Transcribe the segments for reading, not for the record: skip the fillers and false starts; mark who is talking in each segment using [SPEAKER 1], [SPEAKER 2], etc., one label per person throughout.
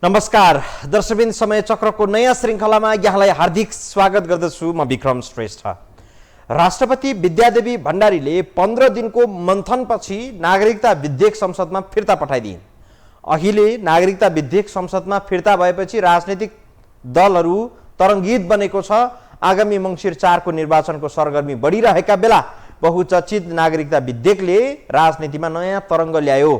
[SPEAKER 1] नमस्कार दर्शकबिन समय चक्रको नयाँ श्रृङ्खलामा यहाँलाई हार्दिक स्वागत गर्दछु। म विक्रम श्रेष्ठ। राष्ट्रपति विद्यादेवी भण्डारीले 15 दिनको मन्थनपछि नागरिकता विधेयक संसदमा फिर्ता पठाइदिए। अहिले नागरिकता विधेयक संसदमा फिर्ता भएपछि राजनीतिक दलहरू तरङ्गित बनेको छ। आगामी मङ्सिर 4 को निर्वाचनको सरगर्मी बढिरहेका बेला बहुचर्चित नागरिकता विधेयकले राजनीतिमा नयाँ तरङ्ग ल्यायो।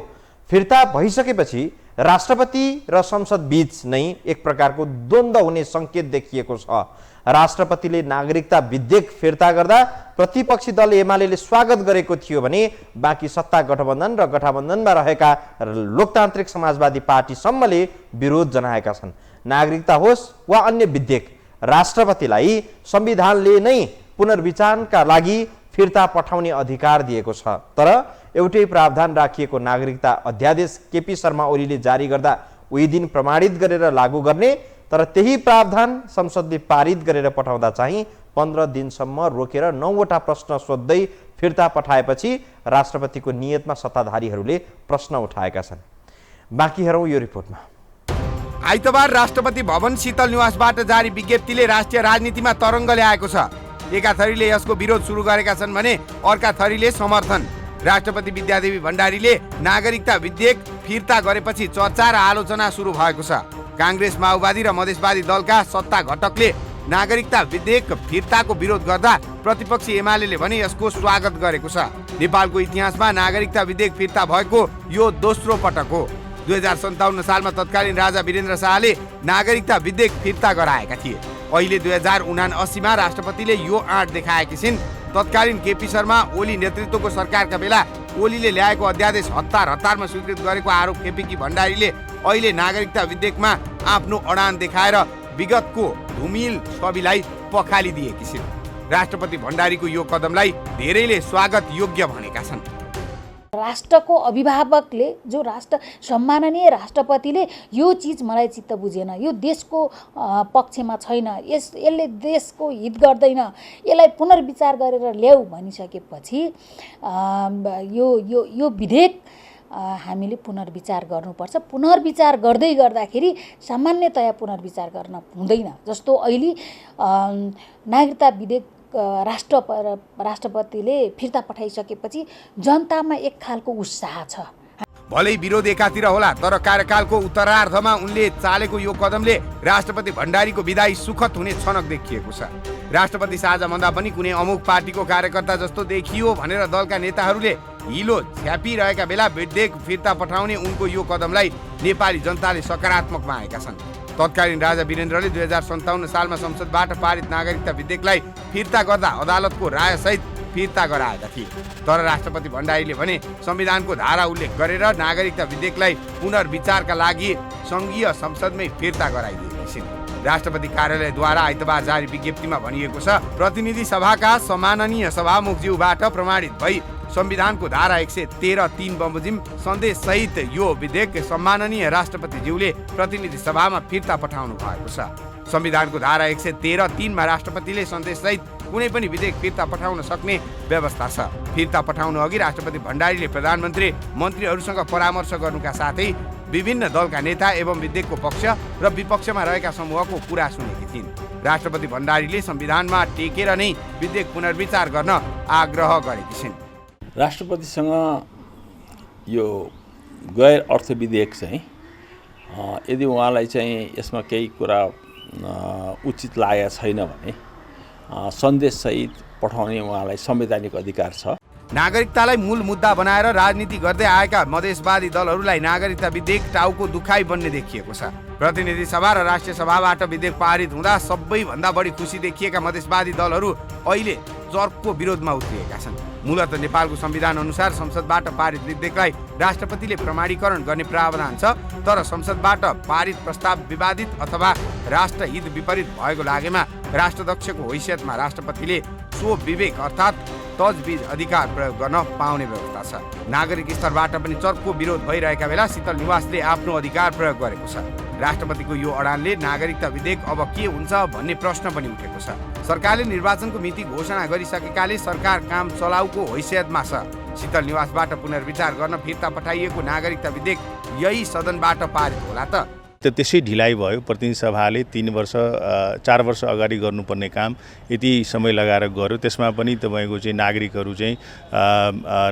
[SPEAKER 1] फिर्ता भइसकेपछि राष्ट्रपति र संसद बीच नै एक प्रकारको द्वन्द्व हुने संकेत देखिएको छ। राष्ट्रपतिले नागरिकता विधेयक फिर्ता गर्दा प्रतिपक्षी दल एमालेले स्वागत गरेको थियो भने बाँकी सत्ता गठबन्धन र गठबन्धनमा रहेका लोकतान्त्रिक समाजवादी पार्टीसम्मले विरोध जनाएका छन्। नागरिकता होस् वा अन्य विधेयक राष्ट्रपतिलाई संविधानले नै पुनर्विचारका लागि फिर्ता पठाउने अधिकार दिएको छ। तर एउटै प्रावधान राखिएको नागरिकता अध्यादेश केपी शर्मा ओलीले जारी गर्दा उही दिन प्रमाणित गरेर लागू गर्ने, तर त्यही प्रावधान संसदले पारित गरेर पठाउँदा चाहिँ 15 दिनसम्म रोकेर 9 वटा प्रश्न सोध्दै फिर्ता पठाएपछि राष्ट्रपतिको नियतमा सत्ताधारीहरूले प्रश्न उठाएका छन्। बाँकी हेरौँ यो रिपोर्टमा।
[SPEAKER 2] आइतबार राष्ट्रपति भवन शीतल निवासबाट जारी विज्ञप्तिले राष्ट्रिय राजनीतिमा तरङ्ग ल्याएको छ। एका थरीले यसको विरोध सुरु गरेका छन् भने अर्का थरीले समर्थन। राष्ट्रपति विद्यादेवी भण्डारीले नागरिकता विधेयक फिर्ता गरेपछि चर्चा र आलोचना सुरु भएको छ। काङ्ग्रेस, माओवादी र मधेसवादी दलका सत्ता घटकले नागरिकता विधेयक फिर्ताको विरोध गर्दा प्रतिपक्षी एमालेले भने यसको स्वागत गरेको छ। नेपालको इतिहासमा नागरिकता विधेयक फिर्ता भएको यो दोस्रो पटक हो। 2057 सालमा तत्कालीन राजा वीरेन्द्र शाहले नागरिकता विधेयक फिर्ता गराएका थिए। अहिले 2079 मा राष्ट्रपतिले यो आँट देखाएकी छिन्। तत्कालीन केपी शर्मा ओली नेतृत्वको सरकारका बेला ओलीले ल्याएको अध्यादेश हतारमा स्वीकृत गरेको आरोप खेपेकी भण्डारीले अहिले नागरिकता विधेयकमा आफ्नो अडान देखाएर विगतको धुमिल छविलाई पखालिदिएकी छिन्। राष्ट्रपति भण्डारीको यो कदमलाई धेरैले स्वागत योग्य भनेका छन्।
[SPEAKER 3] राष्ट्रको अभिभावकले जो सम्माननीय राष्ट्रपतिले यो चिज मलाई चित्त बुझेन, यो देशको पक्षमा छैन, यसले देशको हित गर्दैन, यसलाई पुनर्विचार गरेर ल्याऊ भनिसकेपछि यो विधेयक हामीले पुनर्विचार गर्नुपर्छ। पुनर्विचार गर्दै गर्दाखेरि सामान्यतया पुनर्विचार गर्न हुँदैन। जस्तो अहिले नागरिकता विधेयक राष्ट्रपतिले फिर्ता पठाइसकेपछि जनतामा एक खालको उत्साह छ।
[SPEAKER 2] भलै विरोध एकातिर होला, तर कार्यकालको उत्तरार्धमा उनले चालेको यो कदमले राष्ट्रपति भण्डारीको विदाई सुखद हुने छनक देखिएको छ। राष्ट्रपति साझा भन्दा पनि कुनै अमुक पार्टीको कार्यकर्ता जस्तो देखियो भनेर दलका नेताहरूले हिलो छ्यापिरहेका बेला विधेयक फिर्ता पठाउने उनको यो कदमलाई नेपाली जनताले सकारात्मक मानेका छन्। तत्कालीन राजा वीरेन्द्रले 2057 सालमा संसदबाट पारित नागरिकता विधेयकलाई फिर्ता गर्दा अदालतको रायसहित फिर्ता गराएका थिए। तर राष्ट्रपति भण्डारीले भने संविधानको धारा उल्लेख गरेर नागरिकता विधेयकलाई पुनर्विचारका लागि सङ्घीय संसदमै फिर्ता गराइदिएकी छिन्। राष्ट्रपति कार्यालयद्वारा आइतबार जारी विज्ञप्तिमा भनिएको छ, प्रतिनिधि सभाका सम्माननीय सभामुखज्यूबाट प्रमाणित भई संविधानको धारा 113(3) बमोजिम सन्देश सहित यो विधेयक सम्माननीय राष्ट्रपतिज्यूले प्रतिनिधि सभामा फिर्ता पठाउनु भएको छ। संविधानको धारा 113(3) मा राष्ट्रपतिले सन्देश सहित कुनै पनि विधेयक फिर्ता पठाउन सक्ने व्यवस्था छ। फिर्ता पठाउनु अघि राष्ट्रपति भण्डारीले प्रधानमन्त्री मन्त्रीहरूसँग परामर्श गर्नुका साथै विभिन्न दलका नेता एवं विधेयकको पक्ष र विपक्षमा रहेका समूहको कुरा सुनेकी थिइन्। राष्ट्रपति भण्डारीले संविधानमा टेकेर नै विधेयक पुनर्विचार गर्न आग्रह गरेकी छिन्।
[SPEAKER 4] राष्ट्रपतिसँग यो गैर अर्थ विधेयक चाहिँ यदि उहाँलाई चाहिँ यसमा केही कुरा उचित लागेको छैन भने सन्देशसहित पठाउने उहाँलाई संवैधानिक अधिकार छ।
[SPEAKER 2] नागरिकतालाई मूल मुद्दा बनाएर राजनीति गर्दै आएका मधेसवादी दलहरूलाई नागरिकता विधेयक टाउको दुखाइ बन्ने देखिएको छ। प्रतिनिधि सभा र राष्ट्रिय सभाबाट विधेयक पारित हुँदा सबैभन्दा बढी खुसी देखिएका मधेसवादी दलहरू अहिले चर्को विरोधमा उत्रिएका छन्। मूलत नेपालको संविधान अनुसार संसदबाट पारित विधेयकलाई राष्ट्रपतिले प्रमाणीकरण गर्ने प्रावधान छ। तर संसदबाट पारित प्रस्ताव विवादित अथवा राष्ट्रहित विपरीत भएको लागेमा राष्ट्राध्यक्षको हैसियतमा राष्ट्रपतिले सो विवेक अर्थात् तजविज अधिकार प्रयोग गर्न पाउने व्यवस्था छ। नागरिक स्तरबाट पनि चर्को विरोध भइरहेका बेला शीतल निवासले आफ्नो अधिकार प्रयोग गरेको छ। राष्ट्रपतिको यो अडानले नागरिकता विधेयक अब के हुन्छ भन्ने प्रश्न पनि उठेको छ। सरकारले निर्वाचनको मिति घोषणा गरिसकेकाले सरकार काम चलाउको हैसियतमा छ। शीतल निवासबाट पुनर्विचार गर्न फिर्ता पठाइएको नागरिकता विधेयक यही सदनबाट पारित होला त?
[SPEAKER 5] त त्यसै ढिलाइ भयो। प्रतिनिधि सभाले 4 वर्ष अगाडि गर्नुपर्ने काम यति समय लगाएर गर्यो। त्यसमा पनि तपाईँको चाहिँ नागरिकहरू चाहिँ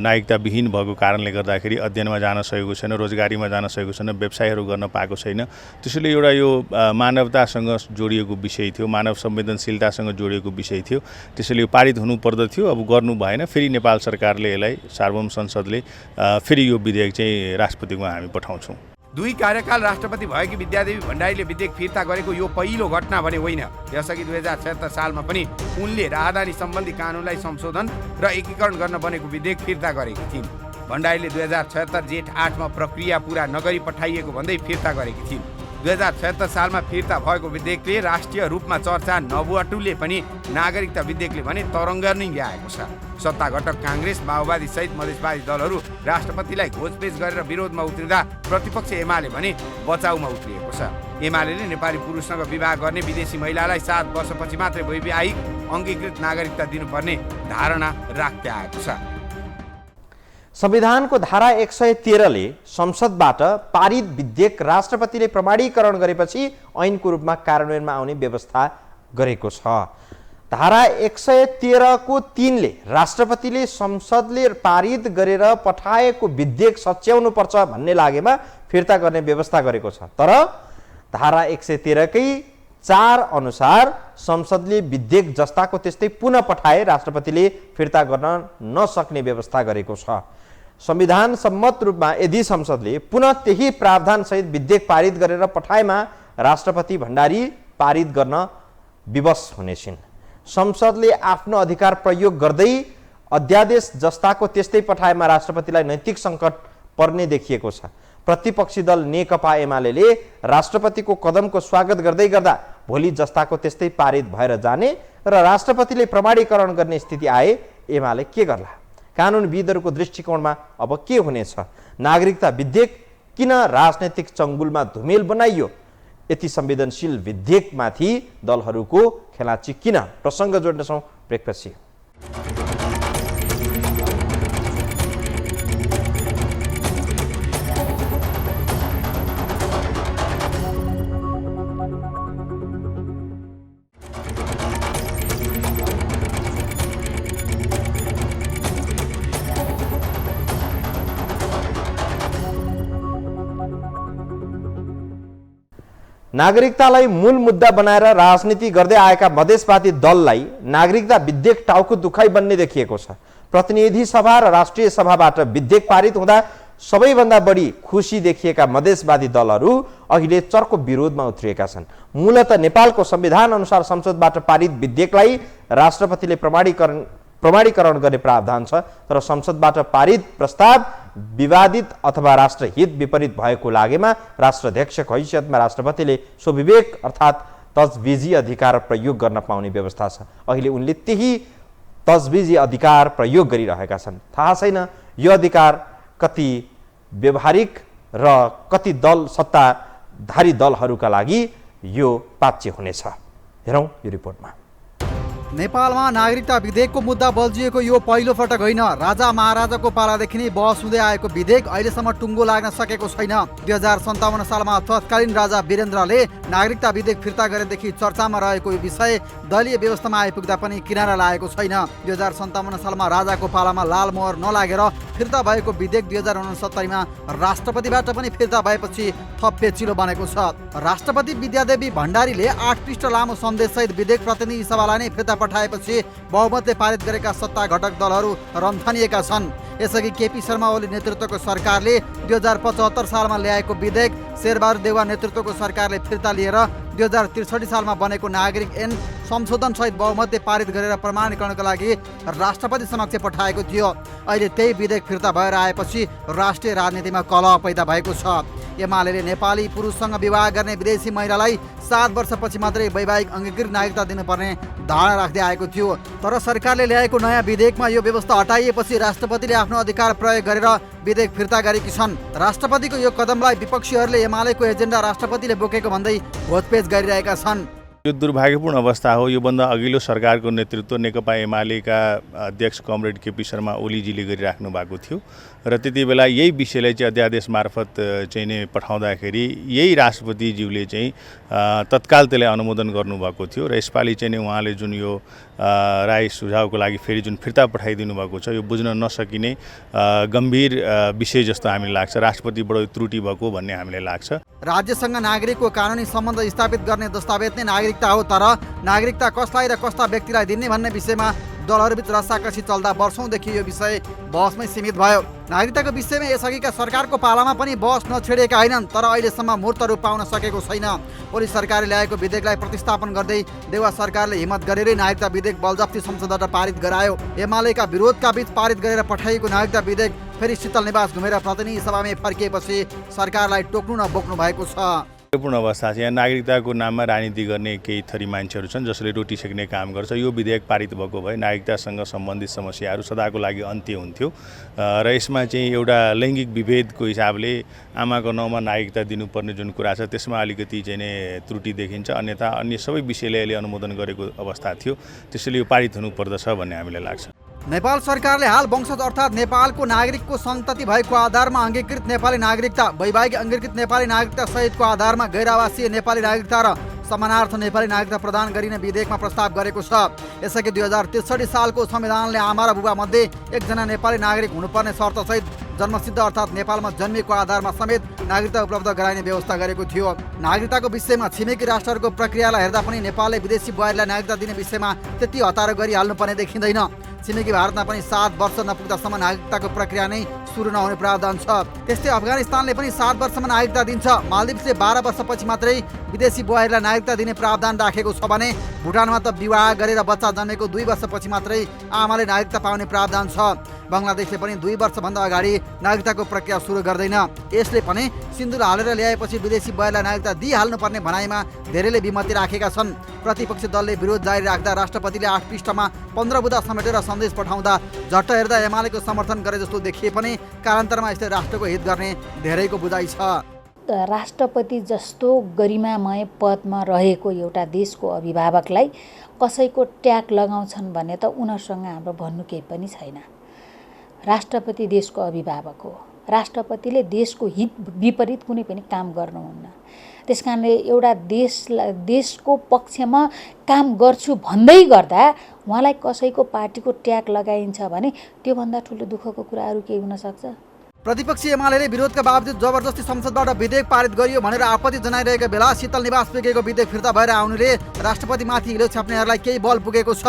[SPEAKER 5] नागरिकताविहीन भएको कारणले गर्दाखेरि अध्ययनमा जान सकेको छैन, रोजगारीमा जान सकेको छैन, व्यवसायहरू गर्न पाएको छैन। त्यसैले एउटा यो मानवतासँग जोडिएको विषय थियो, मानव संवेदनशीलतासँग जोडिएको विषय थियो। त्यसैले यो पारित हुनुपर्दथ्यो। अब गर्नु भएन। फेरि नेपाल सरकारले यसलाई सार्वभौम संसदले फेरि यो विधेयक चाहिँ राष्ट्रपतिमा हामी पठाउँछौँ।
[SPEAKER 2] 2 कार्यकाल राष्ट्रपति भएकी विद्यादेवी भण्डारीले विधेयक फिर्ता गरेको यो पहिलो घटना भने होइन। यसअघि 2076 सालमा पनि उनले राहदानी सम्बन्धी कानुनलाई संशोधन र एकीकरण गर्न बनेको विधेयक फिर्ता गरेकी थिइन्। भण्डारीले 2076 जेठ 8 मा प्रक्रिया पूरा नगरी पठाइएको भन्दै फिर्ता गरेकी थिइन्। 2076 सालमा फिर्ता भएको विधेयकले राष्ट्रिय रूपमा चर्चा नबुअटुले पनि नागरिकता विधेयकले भने तरङ्ग नै ल्याएको छ। सत्ता घटक काङ्ग्रेस, माओवादी सहित मधेसवादी दलहरू राष्ट्रपतिलाई घोचपेच गरेर विरोधमा उत्रिँदा प्रतिपक्ष एमाले भने बचाउमा उत्रिएको छ। एमाले नेपाली पुरुषसँग विवाह गर्ने विदेशी महिलालाई 7 वर्षपछि मात्रै वैवाहिक अङ्गीकृत नागरिकता दिनुपर्ने धारणा राख्दै आएको छ।
[SPEAKER 1] संविधानको धारा 113 ले संसदबाट पारित विधेयक राष्ट्रपतिले प्रमाणीकरण गरेपछि ऐनको रूपमा कार्यान्वयनमा आउने व्यवस्था गरेको छ। धारा 113 को 3 ले राष्ट्रपतिले संसदले पारित गरेर पठाएको विधेयक सच्याउनुपर्छ भन्ने लागेमा फिर्ता गर्ने व्यवस्था गरेको छ। तर धारा 113 कै 4 अनुसार संसदले विधेयक जस्ताको त्यस्तै पुनः पठाए राष्ट्रपतिले फिर्ता गर्न नसक्ने व्यवस्था गरेको छ। संविधान सम्मत रूपमा यदि संसदले पुनः त्यही प्रावधान सहित विधेयक पारित गरेर पठाएमा राष्ट्रपति भण्डारी पारित गर्न विवश हुनेछिन्। संसदले आफ्नो अधिकार प्रयोग गर्दै अध्यादेश जस्ताको त्यस्तै पठाएमा राष्ट्रपतिलाई नैतिक सङ्कट पर्ने देखिएको छ। प्रतिपक्षी दल नेकपा एमाले राष्ट्रपतिको कदमको स्वागत गर्दै गर्दा भोलि जस्ताको त्यस्तै पारित भएर जाने र राष्ट्रपतिले प्रमाणीकरण गर्ने स्थिति आए एमाले के गर्ला? कानुनविदहरूको दृष्टिकोणमा अब के हुनेछ? नागरिकता विधेयक किन राजनैतिक चङ्गुलमा धुमेल बनाइयो? यति संवेदनशील विधेयकमाथि दलहरूको खेलाची किन? प्रसङ्ग जोड्नेछौँ ब्रेकपछि। नागरिकतालाई मूल मुद्दा बनाएर राजनीति गर्दै आएका मधेसवादी दललाई नागरिकता विधेयक टाउको दुखाइ बन्ने देखिएको छ। प्रतिनिधि सभा र राष्ट्रिय सभाबाट विधेयक पारित हुँदा सबैभन्दा बढी खुसी देखिएका मधेसवादी दलहरू अहिले चर्को विरोधमा उत्रिएका छन्। मूलत नेपालको संविधान अनुसार संसदबाट पारित विधेयकलाई राष्ट्रपतिले प्रमाणीकरण गर्ने प्रावधान छ। तर संसदबाट पारित प्रस्ताव विवादित अथवा राष्ट्रहित विपरीत भएको लागेमा राष्ट्राध्यक्षको हैसियतमा राष्ट्रपतिले स्वविवेक अर्थात् तजविजी अधिकार प्रयोग गर्न पाउने व्यवस्था छ। अहिले उनले त्यही तजविजी अधिकार प्रयोग गरिरहेका छन्। थाहा छैन यो अधिकार कति व्यवहारिक र कति दल सत्ताधारी दलहरूका लागि यो पाच्य हुनेछ। हेरौँ यो रिपोर्टमा।
[SPEAKER 6] नेपालमा नागरिकता विधेयकको मुद्दा बल्झिएको यो पहिलो पटक होइन। राजा महाराजाको पालादेखि नै बहस हुँदै आएको विधेयक अहिलेसम्म टुङ्गो लाग्न सकेको छैन। 2057 सालमा तत्कालीन राजा वीरेन्द्रले नागरिकता विधेयक फिर्ता गरेदेखि चर्चामा रहेको यो विषय दलीय व्यवस्थामा आइपुग्दा पनि किनारा लागेको छैन। 2057 सालमा राजाको पालामा लाल मोहर नलागेर फिर्ता भएको विधेयक 2069 मा राष्ट्रपतिबाट पनि फिर्ता भएपछि थप पेचिलो बनेको छ। राष्ट्रपति विद्यादेवी भण्डारीले 8 पृष्ठ लामो सन्देशसहित विधेयक प्रतिनिधि सभालाई नै फिर्ता पठाएपछि बहुमतले पारित गरेका सत्ता घटक दलहरू रन्थनिएका छन्। यसअघि केपी शर्मा ओली नेतृत्वको सरकारले 2075 सालमा ल्याएको विधेयक शेरबहादुर देउवा नेतृत्वको सरकारले फिर्ता लिएर 2063 सालमा बनेको नागरिक ऐन संशोधन सहित बहुमतले पारित गरेर प्रमाणीकरणका लागि राष्ट्रपति समक्ष पठाएको थियो। अहिले त्यही विधेयक फिर्ता भएर आएपछि राष्ट्रिय राजनीतिमा कलह पैदा भएको छ। एमाले नेपाली पुरुषसँग विवाह गर्ने विदेशी महिलालाई 7 वर्षपछि मात्रै वैवाहिक अङ्गीकृत नागरिकता दिनुपर्ने धारणा राख्दै आएको थियो। तर सरकारले ल्याएको नयाँ विधेयकमा यो व्यवस्था हटाइएपछि राष्ट्रपतिले आफ्नो अधिकार प्रयोग गरेर विधेयक फिर्ता गरेकी छन्। राष्ट्रपतिको यो कदमलाई विपक्षीहरूले एमालेको एजेन्डा राष्ट्रपतिले बोकेको भन्दै घोचपेच गरिरहेका छन्।
[SPEAKER 5] यो दुर्भाग्यपूर्ण अवस्था हो। योभन्दा अघिल्लो सरकारको नेतृत्व नेकपा एमालेका अध्यक्ष कमरेड केपी शर्मा ओलीजीले गरिराख्नु भएको थियो र त्यति बेला यही विषयलाई चाहिँ अध्यादेश मार्फत चाहिँ नै पठाउँदाखेरि यही राष्ट्रपतिज्यूले चाहिँ तत्काल त्यसलाई अनुमोदन गर्नुभएको थियो र यसपालि चाहिँ नै उहाँले जुन यो राय सुझावको लागि फेरि जुन फिर्ता पठाइदिनु भएको छ यो बुझ्न नसकिने गम्भीर विषय जस्तो हामीलाई लाग्छ। राष्ट्रपतिबाट त्रुटि भएको भन्ने हामीलाई लाग्छ।
[SPEAKER 6] राज्यसँग नागरिकको कानुनी सम्बन्ध स्थापित गर्ने दस्तावेज नै नागरिकता हो, तर नागरिकता कसलाई र कस्ता व्यक्तिलाई दिने भन्ने विषयमा दलहरूबीच रस्साकसी चल्दा वर्षौंदेखि यो विषय बहसमै सीमित भयो। नागरिकताको विषयमा यसअघिका सरकारको पालामा पनि बहस नछेडेका होइनन्, तर अहिलेसम्म मूर्त रूप पाउन सकेको छैन। ओली सरकारले ल्याएको विधेयकलाई प्रतिस्थापन गर्दै देउवा सरकारले हिम्मत गरेरै नागरिकता विधेयक बलजफ्ती संसदबाट पारित गरायो। एमालेका विरोधका बीच पारित गरेर पठाइएको नागरिकता विधेयक फेरि शीतल निवास घुमेर प्रतिनिधि सभामै फर्किएपछि सरकारलाई टोक्नु न बोक्नु भएको छ।
[SPEAKER 5] पूर्ण अवस्था छ। यहाँ नागरिकताको नाममा राजनीति गर्ने केही थरी मान्छेहरू छन् जसले रोटी सेक्ने काम गर्छ। यो विधेयक पारित भएको भए नागरिकतासँग सम्बन्धित समस्याहरू सदाको लागि अन्त्य हुन्थ्यो र यसमा चाहिँ एउटा लैङ्गिक विभेदको हिसाबले आमाको नाउँमा नागरिकता दिनुपर्ने जुन कुरा छ त्यसमा अलिकति चाहिँ नै त्रुटि देखिन्छ। अन्यथा अन्य सबै विषयले अहिले अनुमोदन गरेको अवस्था थियो, त्यसैले यो पारित हुनुपर्दछ भन्ने हामीलाई लाग्छ।
[SPEAKER 6] नेपाल सरकारले हाल वंशज अर्थात् नेपालको नागरिकको सन्तति भएको आधारमा अङ्गीकृत नेपाली नागरिकता, वैवाहिक अङ्गीकृत नेपाली नागरिकता सहितको आधारमा गैर आवासीय नेपाली नागरिकता र समानार्थ नेपाली नागरिकता प्रदान गरिने विधेयकमा प्रस्ताव गरेको छ। यसअघि 2063 सालको संविधानले आमा र बुबा मध्ये एकजना नेपाली नागरिक हुनुपर्ने शर्तसहित जन्मसिद्ध अर्थात् नेपालमा जन्मेको आधारमा समेत नागरिकता उपलब्ध गराइने व्यवस्था गरेको थियो। नागरिकताको विषयमा छिमेकी राष्ट्रहरूको प्रक्रियालाई हेर्दा पनि नेपालले विदेशी बुहारीलाई नागरिकता दिने विषयमा त्यति हतारो गरिहाल्नुपर्ने देखिँदैन। छिमेकी भारतमा पनि 7 वर्ष नपुग्दासम्म नागरिकताको प्रक्रिया नै सुरु नहुने प्रावधान छ। त्यस्तै अफगानिस्तानले पनि 7 वर्षमा नागरिकता दिन्छ। मालदिप्सले 12 वर्षपछि मात्रै विदेशी बुहारीलाई नागरिकता दिने प्रावधान राखेको छ भने भुटानमा त विवाह गरेर बच्चा जन्मेको 2 वर्षपछि मात्रै आमाले नागरिकता पाउने प्रावधान छ। बङ्गलादेशले पनि 2 वर्षभन्दा अगाडि नागरिकताको प्रक्रिया सुरु गर्दैन। यसले पनि सिन्दुर हालेर ल्याएपछि विदेशी बुहारीलाई नागरिकता दिइहाल्नुपर्ने भनाइमा धेरैले विमति राखेका छन्। प्रतिपक्षी दलले विरोध जारी राख्दा राष्ट्रपतिले 8 पृष्ठमा 15 बुँदा समेटेर सन्देश पठाउँदा झट्ट हेर्दा एमालेको समर्थन गरे जस्तो देखिए पनि कालान्तरमा यसले राष्ट्रको हित गर्ने धेरैको बुझाइ छ।
[SPEAKER 3] राष्ट्रपति जस्तो गरिमामय पदमा रहेको एउटा देशको अभिभावकलाई कसैको ट्याग लगाउँछन् भने त उनीहरूसँग हाम्रो भन्नु केही पनि छैन। राष्ट्रपति देशको अभिभावक हो। राष्ट्रपतिले देशको हित विपरीत कुनै पनि काम गर्नुहुन्न। त्यसकारणले एउटा देशको पक्षमा काम गर्छु भन्दै गर्दा उहाँलाई कसैको पार्टीको ट्याग लगाइन्छ भने त्योभन्दा ठुलो दुःखको कुराहरू केही हुन सक्छ?
[SPEAKER 6] प्रतिपक्षी एमाले विरोधका बावजुद जबरजस्ती संसदबाट विधेयक पारित गरियो भनेर आपत्ति जनाइरहेका बेला शीतल निवास पुगेको विधेयक फिर्ता भएर आउनुले राष्ट्रपतिमाथि हिलो छाप्नेहरूलाई केही बल पुगेको छ।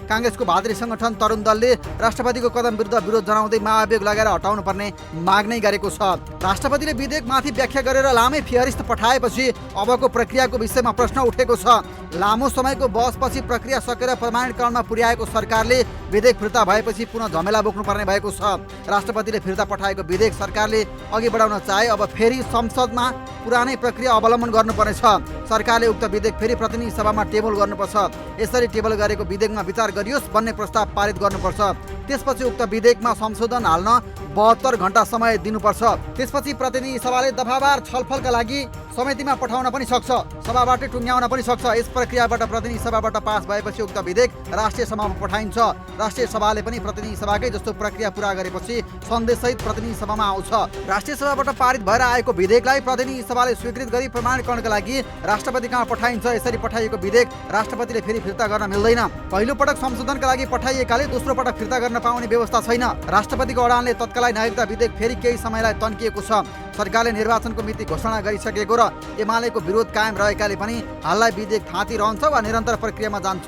[SPEAKER 6] काङ्ग्रेसको भातृ सङ्गठन तरुण दलले राष्ट्रपतिको कदम विरुद्ध विरोध जनाउँदै महाभियोग लगाएर हटाउनु पर्ने माग नै गरेको छ। राष्ट्रपतिले विधेयकमाथि व्याख्या गरेर लामै फिहरिस्त पठाएपछि अबको प्रक्रियाको विषयमा प्रश्न उठेको छ। लामो समयको बहसपछि प्रक्रिया सकेर प्रमाणीकरणमा पुर्याएको सरकारले विधेयक फिर्ता भएपछि पुनः झमेला बोक्नुपर्ने भएको छ। राष्ट्रपतिले फिर्ता पठाएको विधेयक सरकारले अघि बढाउन चाहे अब फेरि संसदमा पुरानै प्रक्रिया अवलम्बन गर्नुपर्नेछ। सरकारले उक्त विधेयक फेरि प्रतिनिधि सभामा टेबल गर्नुपर्छ। यसरी टेबल गरेको विधेयकमा विचार गरियोस् भन्ने प्रस्ताव पारित गर्नुपर्छ। त्यसपछि उक्त विधेयकमा संशोधन हाल्न 72 घण्टा समय दिनुपर्छ। त्यसपछि प्रतिनिधि सभाले दफावार छलफलका लागि समितिमा पठाउन पनि सक्छ, सभाबाटै टुङ्ग्याउन पनि सक्छ। यस प्रक्रियाबाट प्रतिनिधि सभाबाट पास भएपछि उक्त विधेयक राष्ट्रिय सभामा पठाइन्छ। राष्ट्रिय सभाले पनि प्रतिनिधि सभाकै जस्तो प्रक्रिया पुरा गरेपछि सन्देशसहित प्रतिनिधि सभामा आउँछ। राष्ट्रिय सभाबाट पारित भएर आएको विधेयकलाई प्रतिनिधि सभाले स्वीकृत गरी प्रमाणीकरणका लागि राष्ट्रपति कहाँ पठाइन्छ। यसरी पठाइएको विधेयक राष्ट्रपतिले फेरि फिर्ता गर्न मिल्दैन। पहिलो पटक संशोधनका लागि पठाइएकाले दोस्रो पटक फिर्ता गर्न पाउने व्यवस्था छैन। राष्ट्रपतिको अडानले तत्कालै नागरिकता विधेयक फेरि केही समयलाई तन्किएको छ। सरकारले निर्वाचनको मिति घोषणा गरिसकेको र एमालेको विरोध कायम रहेकाले पनि हाललाई विधेयक थाँती रहन्छ वा निरन्तर प्रक्रियामा जान्छ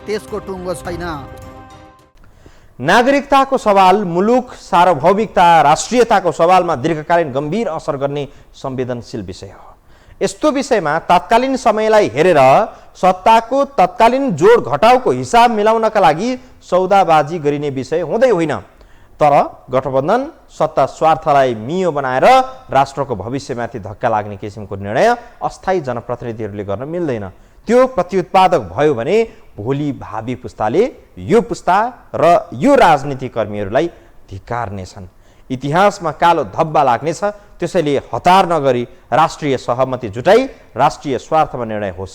[SPEAKER 6] त्यसको टुङ्गो छैन।
[SPEAKER 1] नागरिकताको सवाल मुलुक सार्वभौमिकता राष्ट्रियताको सवालमा दीर्घकालीन गम्भीर असर गर्ने संवेदनशील विषय हो। यस्तो विषयमा तत्कालीन समयलाई हेरेर सत्ताको तत्कालीन जोड घटाउको हिसाब मिलाउनका लागि सौदाबाजी गरिने विषय हुँदै होइन। तर गठबन्धन सत्ता स्वार्थलाई मियो बनाएर राष्ट्रको भविष्यमाथि धक्का लाग्ने किसिमको निर्णय अस्थायी जनप्रतिनिधिहरूले गर्न मिल्दैन। त्यो प्रत्युत्पादक भयो भने भोलि भावी पुस्ताले यो पुस्ता र यो राजनीतिक कर्मीहरूलाई धिक्कार्नेछन्। इतिहासमा कालो धब्बा लाग्नेछ। त्यसैले हतार नगरी राष्ट्रिय सहमति जुटाई राष्ट्रिय स्वार्थमा निर्णय होस्।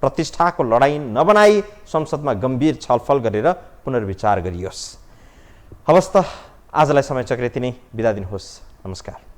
[SPEAKER 1] प्रतिष्ठाको लडाईँ नबनाई संसदमा गम्भीर छलफल गरेर पुनर्विचार गरियोस्। हवस् त आजलाई समय चक्र यति नै, बिदा दिनुहोस्। नमस्कार।